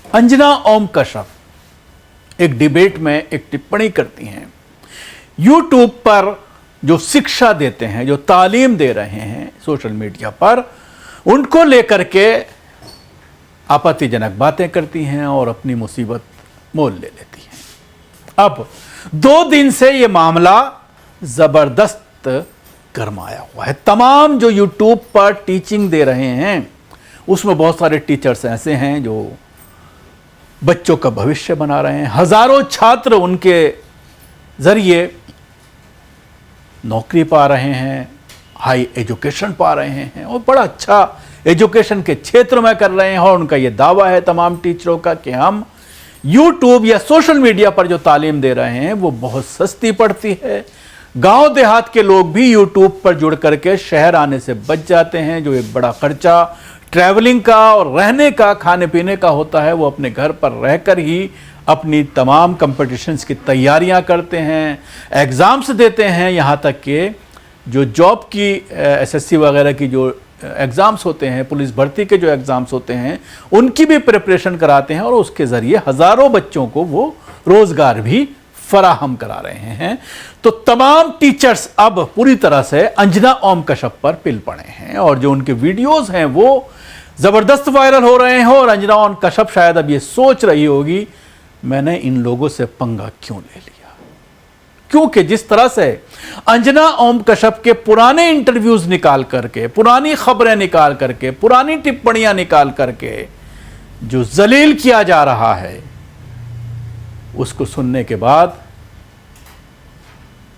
अंजना ओम कश्यप एक डिबेट में एक टिप्पणी करती हैं, यूट्यूब पर जो शिक्षा देते हैं, जो तालीम दे रहे हैं सोशल मीडिया पर, उनको लेकर के आपत्तिजनक बातें करती हैं और अपनी मुसीबत मोल ले लेती हैं। अब 2 दिन से ये मामला जबरदस्त गरमाया हुआ है। तमाम जो यूट्यूब पर टीचिंग दे रहे हैं उसमें बहुत सारे टीचर्स ऐसे हैं जो बच्चों का भविष्य बना रहे हैं। हजारों छात्र उनके जरिए नौकरी पा रहे हैं, हाई एजुकेशन पा रहे हैं और बड़ा अच्छा एजुकेशन के क्षेत्र में कर रहे हैं। और उनका यह दावा है तमाम टीचरों का कि हम यूट्यूब या सोशल मीडिया पर जो तालीम दे रहे हैं वो बहुत सस्ती पड़ती है। गांव देहात के लोग भी यूट्यूब पर जुड़ करके शहर आने से बच जाते हैं। जो एक बड़ा खर्चा ट्रैवलिंग का और रहने का, खाने पीने का होता है, वो अपने घर पर रहकर ही अपनी तमाम कंपटीशंस की तैयारियां करते हैं, एग्ज़ाम्स देते हैं। यहाँ तक कि जो जॉब की एसएससी वगैरह की जो एग्ज़ाम्स होते हैं, पुलिस भर्ती के जो एग्ज़ाम्स होते हैं, उनकी भी प्रिपरेशन कराते हैं और उसके ज़रिए हज़ारों बच्चों को वो रोज़गार भी फराहम करा रहे हैं। तो तमाम टीचर्स अब पूरी तरह से अंजना ओम कश्यप पर पिल पड़े हैं और जो उनके वीडियोस हैं वो ज़बरदस्त वायरल हो रहे हैं। और अंजना ओम कश्यप शायद अब ये सोच रही होगी मैंने इन लोगों से पंगा क्यों ले लिया, क्योंकि जिस तरह से अंजना ओम कश्यप के पुराने इंटरव्यूज निकाल करके, पुरानी खबरें निकाल करके, पुरानी टिप्पणियां निकाल करके जो जलील किया जा रहा है, उसको सुनने के बाद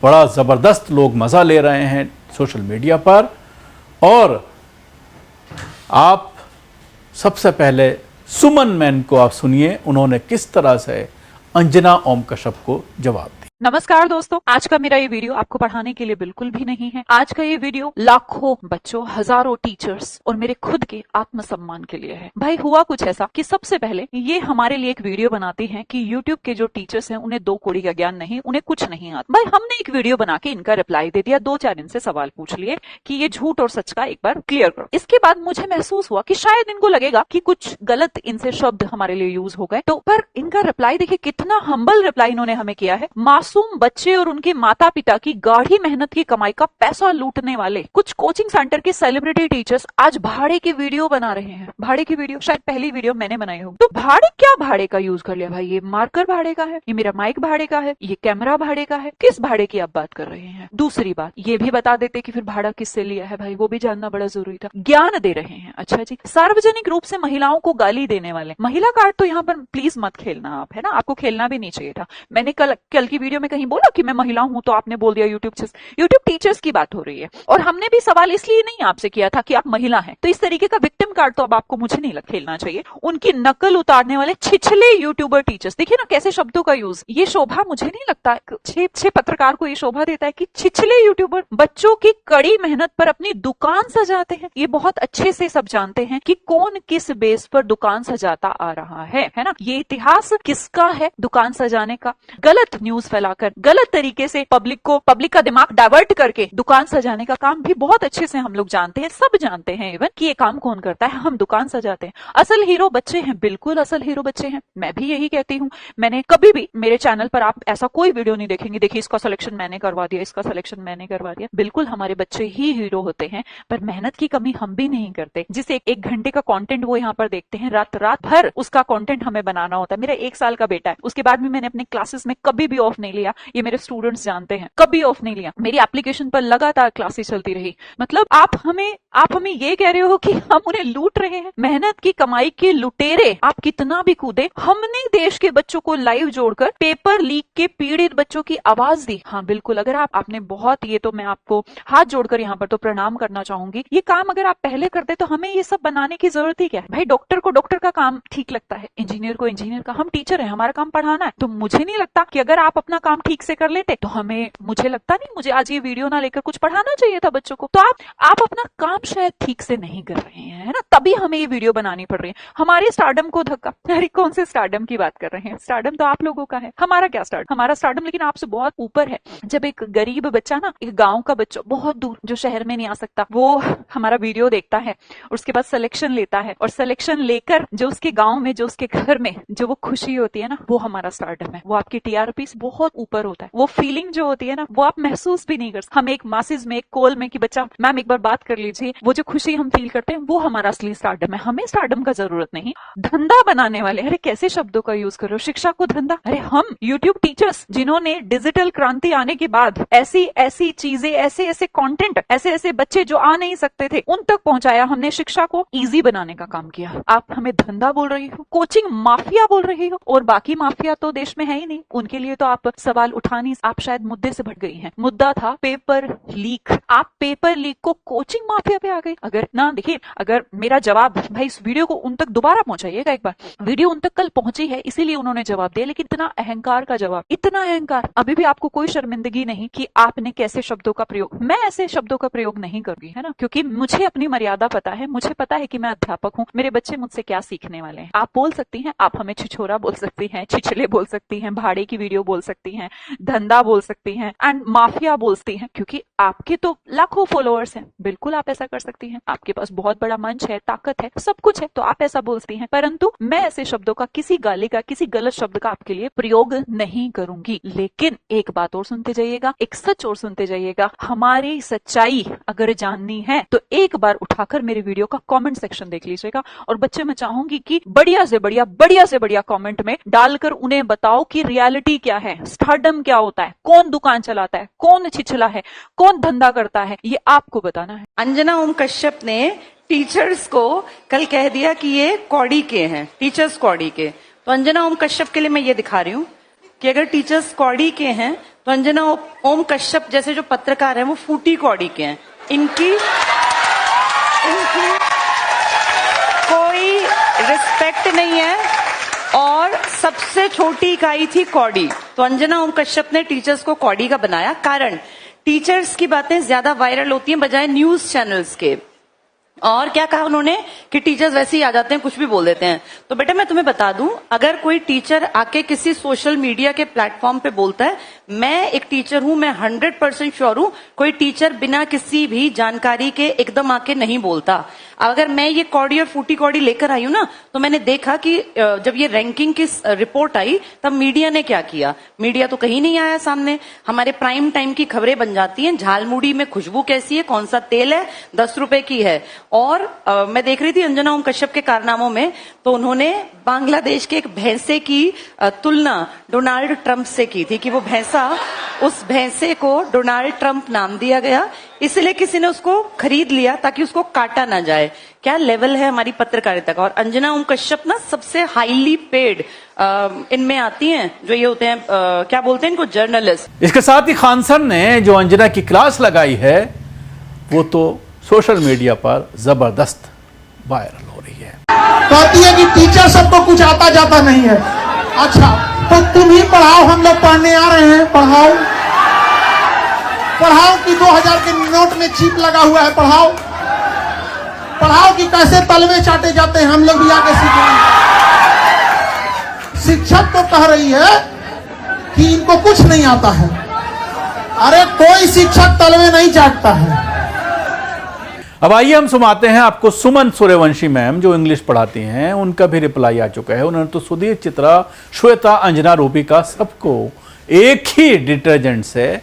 बड़ा जबरदस्त लोग मजा ले रहे हैं सोशल मीडिया पर। और आप सबसे पहले सुमन मैन को आप सुनिए, उन्होंने किस तरह से अंजना ओम कश्यप को जवाब दिया। नमस्कार दोस्तों, आज का मेरा ये वीडियो आपको पढ़ाने के लिए बिल्कुल भी नहीं है। आज का ये वीडियो लाखों बच्चों, हजारों टीचर्स और मेरे खुद के आत्मसम्मान के लिए है। भाई हुआ कुछ ऐसा कि सबसे पहले ये हमारे लिए एक वीडियो बनाते हैं कि यूट्यूब के जो टीचर्स हैं उन्हें 2 कौड़ी का ज्ञान नहीं, उन्हें कुछ नहीं आता। भाई हमने एक वीडियो बना के इनका रिप्लाई दे दिया, 2-4 इनसे सवाल पूछ लिए कि ये झूठ और सच का एक बार क्लियर करो। इसके बाद मुझे महसूस हुआ कि शायद इनको लगेगा कि कुछ गलत इनसे शब्द हमारे लिए यूज हो गए। तो पर इनका रिप्लाई देखिए, कितना हम्बल रिप्लाई इन्होंने हमें किया है। मासूम बच्चे और उनके माता पिता की गाढ़ी मेहनत की कमाई का पैसा लूटने वाले कुछ कोचिंग सेंटर के सेलिब्रिटी टीचर्स आज भाड़े की वीडियो बना रहे हैं। भाड़े की वीडियो, शायद पहली वीडियो मैंने बनाई होगी। तो भाड़े का यूज कर लिया भाई। ये मार्कर भाड़े का है, ये मेरा माइक भाड़े का है, ये कैमरा भाड़े का है। किस भाड़े की आप बात कर रहे हैं? दूसरी बात ये भी बता देते कि फिर भाड़ा किससे लिया है भाई, वो भी जानना बड़ा जरूरी था। ज्ञान दे रहे हैं। अच्छा जी, सार्वजनिक रूप से महिलाओं को गाली देने वाले, महिला कार्ड तो यहाँ पर प्लीज मत खेलना आप, है ना, आपको खेलना भी नहीं चाहिए था। मैंने कल की वीडियो में कहीं बोला कि मैं महिला हूं तो आपने बोल दिया यूट्यूब टीचर्स की बात हो रही है। और हमने भी सवाल इसलिए नहीं आपसे किया था कि आप महिला हैं, तो इस तरीके का विक्टिम कार्ड तो अब आपको मुझे नहीं खेलना चाहिए। उनकी नकल उतारने वाले छिछले यूट्यूबर टीचर्स, देखिए ना कैसे शब्दों का यूज। ये शोभा मुझे नहीं लगता अच्छे पत्रकार को ये शोभा देता है कि छिछले यूट्यूबर बच्चों की कड़ी मेहनत पर अपनी दुकान सजाते हैं। ये बहुत अच्छे से सब जानते हैं कि कौन किस बेस पर दुकान सजाता आ रहा है ना। ये इतिहास किसका है दुकान सजाने का? गलत न्यूज फैलाकर, गलत तरीके से पब्लिक का दिमाग डाइवर्ट करके दुकान सजाने का काम भी बहुत अच्छे से हम लोग जानते हैं, सब जानते हैं इवन कि ये काम कौन करता है। हम दुकान सजाते हैं। असल हीरो बच्चे हैं, बिल्कुल असल हीरो बच्चे हैं। मैं भी यही कहती हूँ। मैंने कभी भी मेरे चैनल पर आप ऐसा कोई वीडियो नहीं देखेंगे, देखिए इसका सिलेक्शन मैंने करवा दिया, इसका सिलेक्शन मैंने करवा दिया। बिल्कुल हमारे बच्चे ही हीरो होते हैं, पर मेहनत की कमी हम भी नहीं करते। जिसे 1 घंटे का कंटेंट वो यहाँ पर देखते हैं, रात भर उसका कंटेंट हमें बनाना होता है। मेरा 1 साल का बेटा है, उसके बाद भी मैंने अपने क्लासेस में कभी भी ऑफ नहीं लिया। ये मेरे स्टूडेंट्स जानते हैं, कभी ऑफ नहीं लिया। मेरी एप्लीकेशन पर लगातार क्लासेस चलती रही। मतलब आप हमें ये कह रहे हो कि हम उन्हें लूट रहे हैं? मेहनत की कमाई के लुटेरे आप कितना भी कूदे, हमने देश के बच्चों को लाइव जोड़कर पेपर लीक के पीड़ित बच्चों की आवाज दी। हाँ बिल्कुल, अगर आपने बहुत, ये तो मैं आपको हाथ जोड़कर यहाँ पर तो प्रणाम करना चाहूंगी। ये काम अगर आप पहले करते तो हमें ये सब बनाने की जरूरत ही क्या है भाई? डॉक्टर को डॉक्टर का काम ठीक लगता है, इंजीनियर को इंजीनियर का। हम टीचर है, हमारा काम पढ़ाना है। तो मुझे नहीं लगता कि अगर आप अपना काम ठीक से कर लेते तो हमें, मुझे लगता नहीं मुझे आज ये वीडियो ना लेकर कुछ पढ़ाना चाहिए था बच्चों को। तो आप अपना काम शायद ठीक से नहीं कर रहे हैं, है ना, तभी हमें ये वीडियो बनानी पड़ रही है। हमारे स्टारडम को धक्का, अरे कौन से स्टारडम की बात कर रहे हैं, स्टारडम तो आप लोगों का है, हमारा क्या स्टारडम, हमारा स्टारडम लेकिन आपसे बहुत ऊपर है। जब एक गरीब बच्चा ना, एक गांव का बच्चा बहुत दूर जो शहर में नहीं आ सकता, वो हमारा वीडियो देखता है और उसके बाद सिलेक्शन लेता है, और सिलेक्शन लेकर जो उसके गांव में, जो उसके घर में जो वो खुशी होती है ना, वो हमारा स्टारडम है। वो आपकी टीआरपी से बहुत ऊपर होता है। वो फीलिंग जो होती है ना, वो आप महसूस भी नहीं कर सकते। हम एक मासिस में, एक कॉल में कि बच्चा मैम एक बार बात कर लीजिए, वो जो खुशी हम फील करते हैं वो हमारा असली स्टारडम है। हमें स्टारडम का जरूरत नहीं। धंधा बनाने वाले, अरे कैसे शब्दों का यूज करो, शिक्षा को धंधा। अरे हम यूट्यूब टीचर्स जिन्होंने डिजिटल क्रांति आने के बाद ऐसी ऐसी चीजें, ऐसे ऐसे कंटेंट, ऐसे ऐसे बच्चे जो आ नहीं सकते थे उन तक पहुंचाया। हमने शिक्षा को इजी बनाने का काम किया। आप हमें धंधा बोल रही हो, कोचिंग माफिया बोल रही हो, और बाकी माफिया तो देश में है ही नहीं। उनके लिए तो आप सवाल उठा नहीं, आप शायद मुद्दे से भटक गई हैं। मुद्दा था पेपर लीक, आप पेपर लीक को कोचिंग माफिया पे आ गई। अगर ना, देखिए, अगर मेरा जवाब, भाई इस वीडियो को उन तक दोबारा पहुंचाइएगा एक बार, वीडियो उन तक कल पहुंची है इसीलिए उन्होंने जवाब दिया, लेकिन इतना अहंकार का जवाब, इतना अहंकार, अभी भी आपको कोई शर्मिंदगी नहीं कि आपने कैसे शब्दों का प्रयोग, मैं ऐसे शब्दों का प्रयोग नहीं करूंगी, है ना, क्योंकि मुझे अपनी मर्यादा पता है। मुझे पता है कि मैं अध्यापक हूँ, मेरे बच्चे मुझसे क्या सीखने वाले हैं। आप बोल सकती हैं, आप हमें छिछोरा बोल सकती हैं, छिछले बोल सकती हैं, भाड़े की वीडियो बोल सकती हैं, धंधा बोल सकती हैं, एंड माफिया बोल सकती हैं, क्योंकि आपके तो लाखों फॉलोअर्स हैं। बिल्कुल आप ऐसा कर सकती हैं, आपके पास बहुत बड़ा मंच है, ताकत है, सब कुछ है, तो आप ऐसा बोल सकती हैं। परंतु मैं ऐसे शब्दों का, किसी गाली का, किसी गलत शब्द का आपके लिए प्रयोग नहीं करूंगी। लेकिन एक बात और सुनते जाइएगा, एक सच और सुनते जाइएगा। हमारी सच्चाई अगर जाननी है तो एक बार उठाकर मेरे वीडियो का कमेंट सेक्शन देख लीजिएगा। और बच्चे, मैं चाहूंगी कि बढ़िया से बढ़िया कमेंट में डालकर उन्हें बताओ कि रियलिटी क्या है, स्टारडम क्या होता है, कौन दुकान चलाता है, कौन छिछला है, कौन धंधा करता है, ये आपको बताना है। अंजना ओम कश्यप ने टीचर्स को कल कह दिया कि ये कौड़ी के हैं, टीचर्स कौड़ी के। तो अंजना ओम कश्यप के लिए मैं ये दिखा रही हूँ कि अगर टीचर्स कौड़ी के हैं तो अंजना ओम कश्यप जैसे जो पत्रकार हैं वो फूटी कौड़ी के हैं। इनकी कोई रिस्पेक्ट नहीं है, और सबसे छोटी इकाई थी कौड़ी। तो अंजना ओम कश्यप ने टीचर्स को कौड़ी का बनाया। कारण, टीचर्स की बातें ज्यादा वायरल होती हैं बजाय न्यूज चैनल्स के। और क्या कहा उन्होंने कि टीचर्स वैसे ही आ जाते हैं, कुछ भी बोल देते हैं। तो बेटा मैं तुम्हें बता दूं, अगर कोई टीचर आके किसी सोशल मीडिया के प्लेटफॉर्म पे बोलता है, मैं एक टीचर हूं, मैं 100% श्योर हूं, कोई टीचर बिना किसी भी जानकारी के एकदम आके नहीं बोलता। अगर मैं ये कौड़ी और फूटी कौड़ी लेकर आई हूं ना, तो मैंने देखा कि जब ये रैंकिंग की रिपोर्ट आई तब मीडिया ने क्या किया। मीडिया तो कहीं नहीं आया सामने। हमारे प्राइम टाइम की खबरें बन जाती हैं, झालमुड़ी में खुशबू कैसी है, कौन सा तेल है, 10 रुपए की है। और मैं देख रही थी अंजना ओम कश्यप के कारनामों में, तो उन्होंने बांग्लादेश के एक भैंसे की तुलना डोनाल्ड ट्रंप से की थी कि वो भैंसा, उस भैंसे को डोनाल्ड ट्रंप नाम दिया गया, इसलिए किसी ने उसको खरीद लिया ताकि उसको काटा ना जाए। क्या लेवल है हमारी पत्रकारिता का। और अंजना ओम कश्यप ना सबसे हाईली पेड इनमें आती हैं, जो ये होते हैं क्या बोलते हैं इनको, जर्नलिस्ट। इसके साथ ही खान सर ने जो अंजना की क्लास लगाई है वो तो सोशल मीडिया पर जबरदस्त वायरल हो रही है। कहती है कि टीचर सबको कुछ आता जाता नहीं है। अच्छा तो तुम ही पढ़ाओ, हम लोग पढ़ने आ रहे हैं, पढ़ाओ पढ़ाओ कि 2000 के नोट में चिप लगा हुआ है, पढ़ाओ पढ़ाओ कि कैसे तलवे चाटे जाते हैं, हम लोग भी आके सीखेंगे। शिक्षक तो कह रही है कि इनको कुछ नहीं आता है। अरे कोई शिक्षक तलवे नहीं चाटता है। अब आइए हम सुनाते हैं आपको सुमन सूर्यवंशी मैम जो इंग्लिश पढ़ाती हैं, उनका भी रिप्लाई आ चुका है। उन्होंने तो सुधीर, चित्रा, श्वेता, अंजना, रूपिका सबको एक ही डिटर्जेंट से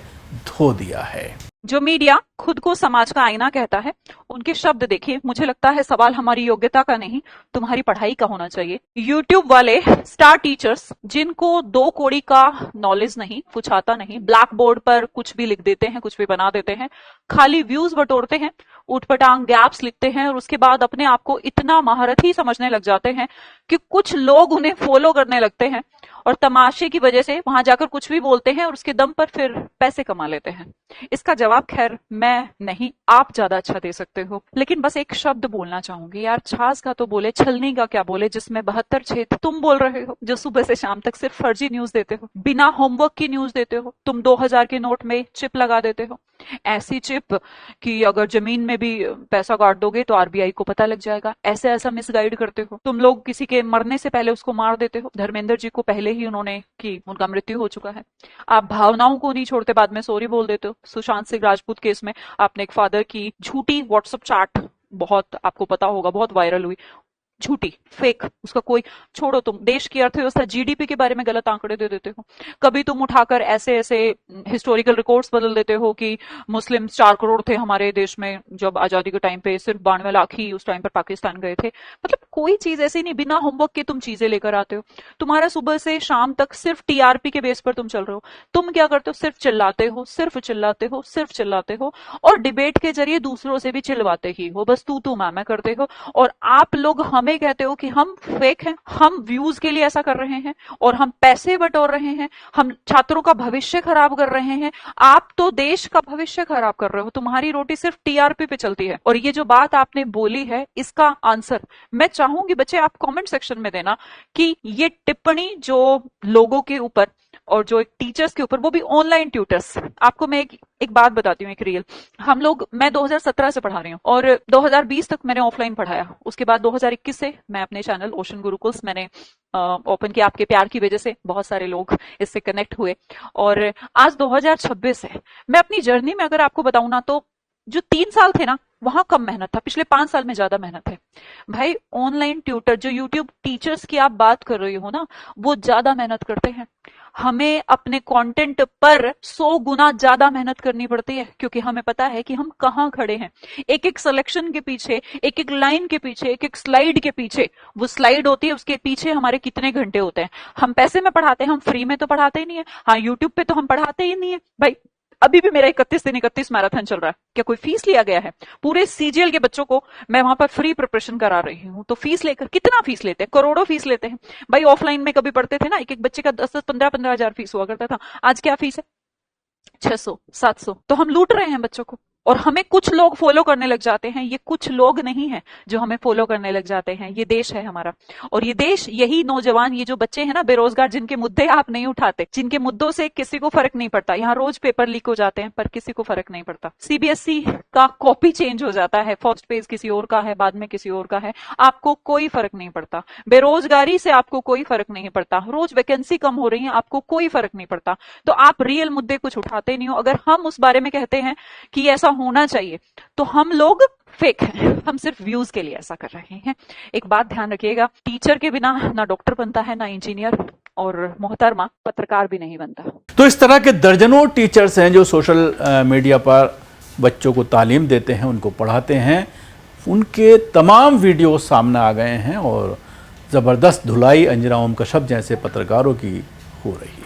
धो दिया है। जो मीडिया खुद को समाज का आईना कहता है, उनके शब्द देखिए। मुझे लगता है सवाल हमारी योग्यता का नहीं, तुम्हारी पढ़ाई का होना चाहिए। यूट्यूब वाले स्टार टीचर्स जिनको 2 कौड़ी का नॉलेज नहीं, कुछ आता नहीं, ब्लैक बोर्ड पर कुछ भी लिख देते हैं, कुछ भी बना देते हैं, खाली व्यूज बटोरते हैं, उठपटांग गैप्स लिखते हैं, और उसके बाद अपने आप को इतना महारथी समझने लग जाते हैं कि कुछ लोग उन्हें फॉलो करने लगते हैं, और तमाशे की वजह से वहां जाकर कुछ भी बोलते हैं और उसके दम पर फिर पैसे कमा लेते हैं। इसका जवाब खैर मैं मैं नहीं, आप ज्यादा अच्छा दे सकते हो। लेकिन बस एक शब्द बोलना चाहूंगी यार, छाछ का तो बोले, छलनी का क्या बोले, जिसमें 72 छेद तुम बोल रहे हो, जो सुबह से शाम तक सिर्फ फर्जी न्यूज देते हो, बिना होमवर्क की न्यूज देते हो। तुम 2000 के नोट में चिप लगा देते हो, ऐसी चिप कि अगर जमीन में भी पैसा गाड़ दोगे तो आरबीआई को पता लग जाएगा। ऐसे ऐसा मिसगाइड करते हो तुम लोग, किसी के मरने से पहले उसको मार देते हो। धर्मेंद्र जी को पहले ही उन्होंने की, उनका मृत्यु हो चुका है। आप भावनाओं को नहीं छोड़ते, बाद में सॉरी बोल देते हो। सुशांत सिंह राजपूत केस में आपने एक फादर की झूठी व्हाट्सएप चैट, बहुत आपको पता होगा, बहुत वायरल हुई, झूठी, फेक, उसका कोई छोड़ो। तुम देश की अर्थव्यवस्था, जीडीपी के बारे में गलत आंकड़े दे देते हो। कभी तुम उठाकर ऐसे ऐसे हिस्टोरिकल रिकॉर्ड्स बदल देते हो कि मुस्लिम 4 करोड़ थे हमारे देश में जब आजादी के टाइम पे, सिर्फ 92 लाख ही उस टाइम पर पाकिस्तान गए थे। मतलब कोई चीज ऐसी नहीं, बिना होमवर्क के तुम चीजें लेकर आते हो। तुम्हारा सुबह से शाम तक सिर्फ टीआरपी के बेस पर तुम चल रहे हो। तुम क्या करते हो? सिर्फ चिल्लाते हो, सिर्फ चिल्लाते हो, सिर्फ चिल्लाते हो, और डिबेट के जरिए दूसरों से भी चिल्लाते ही हो। बस तू मैं करते हो। और आप लोग हमें कहते हो कि हम फेक हैं, हम व्यूज के लिए ऐसा कर रहे हैं और हम पैसे बटोर रहे हैं, हम छात्रों का भविष्य खराब कर रहे हैं। आप तो देश का भविष्य खराब कर रहे हो। तुम्हारी रोटी सिर्फ टीआरपी पे चलती है। और ये जो बात आपने बोली है, इसका आंसर मैं चाहूंगी बच्चे आप कमेंट सेक्शन में देना कि ये टिप्पणी जो लोगों के ऊपर और जो एक टीचर्स के ऊपर, वो भी ऑनलाइन ट्यूटर्स। आपको मैं एक बात बताती हूँ, एक रियल। हम लोग, मैं 2017 से पढ़ा रही हूँ और 2020 तक मैंने ऑफलाइन पढ़ाया। उसके बाद 2021 से मैं अपने चैनल ओशन गुरुकुल्स मैंने ओपन किया। आपके प्यार की वजह से बहुत सारे लोग इससे कनेक्ट हुए और आज 2026 है। मैं अपनी जर्नी में अगर आपको बताऊं ना, तो जो 3 साल थे ना, वहां कम मेहनत था, पिछले 5 साल में ज्यादा मेहनत है। भाई ऑनलाइन ट्यूटर, जो यूट्यूब टीचर्स की आप बात कर रही हो ना, वो ज्यादा मेहनत करते हैं। हमें अपने कंटेंट पर 100 गुना ज्यादा मेहनत करनी पड़ती है, क्योंकि हमें पता है कि हम कहाँ खड़े हैं। एक एक सिलेक्शन के पीछे, एक एक लाइन के पीछे, एक एक स्लाइड के पीछे, वो स्लाइड होती है, उसके पीछे हमारे कितने घंटे होते हैं। हम पैसे में पढ़ाते हैं, हम फ्री में तो पढ़ाते ही नहीं है। हाँ, यूट्यूब पे तो हम पढ़ाते ही नहीं है भाई। अभी भी मेरा 31 दिन 31 मैराथन चल रहा है। क्या कोई फीस लिया गया है? पूरे सीजीएल के बच्चों को मैं वहां पर फ्री प्रिपरेशन करा रही हूँ। तो फीस लेकर कितना फीस लेते हैं? करोड़ों फीस लेते हैं भाई। ऑफलाइन में कभी पढ़ते थे ना, एक एक बच्चे का 10-10, 15-15 हजार फीस हुआ करता था। आज क्या फीस है? 600, 700। तो हम लूट रहे हैं बच्चों को। और हमें कुछ लोग फॉलो करने लग जाते हैं। ये कुछ लोग नहीं है जो हमें फॉलो करने लग जाते हैं, ये देश है हमारा। और ये देश, यही नौजवान, ये जो बच्चे हैं ना बेरोजगार, जिनके मुद्दे आप नहीं उठाते, जिनके मुद्दों से किसी को फर्क नहीं पड़ता। यहाँ रोज पेपर लीक हो जाते हैं पर किसी को फर्क नहीं पड़ता। सीबीएसई का कॉपी चेंज हो जाता है, फर्स्ट पेज किसी और का है, बाद में किसी और का है, आपको कोई फर्क नहीं पड़ता। बेरोजगारी से आपको कोई फर्क नहीं पड़ता। रोज वैकेंसी कम हो रही है, आपको कोई फर्क नहीं पड़ता। तो आप रियल मुद्दे कुछ उठाते नहीं हो। अगर हम उस बारे में कहते हैं कि ऐसा होना चाहिए, तो हम लोग फेक हैं। हम सिर्फ व्यूज के लिए ऐसा कर रहे हैं। एक बात ध्यान रखिएगा, टीचर के बिना ना डॉक्टर बनता है, ना इंजीनियर, और मोहतरमा पत्रकार भी नहीं बनता। तो इस तरह के दर्जनों टीचर्स हैं जो सोशल मीडिया पर बच्चों को तालीम देते हैं, उनको पढ़ाते हैं। उनके तमाम वीडियो सामने आ गए हैं और ज़बरदस्त धुलाई अंजना ओम कश्यप जैसे पत्रकारों की हो रही है।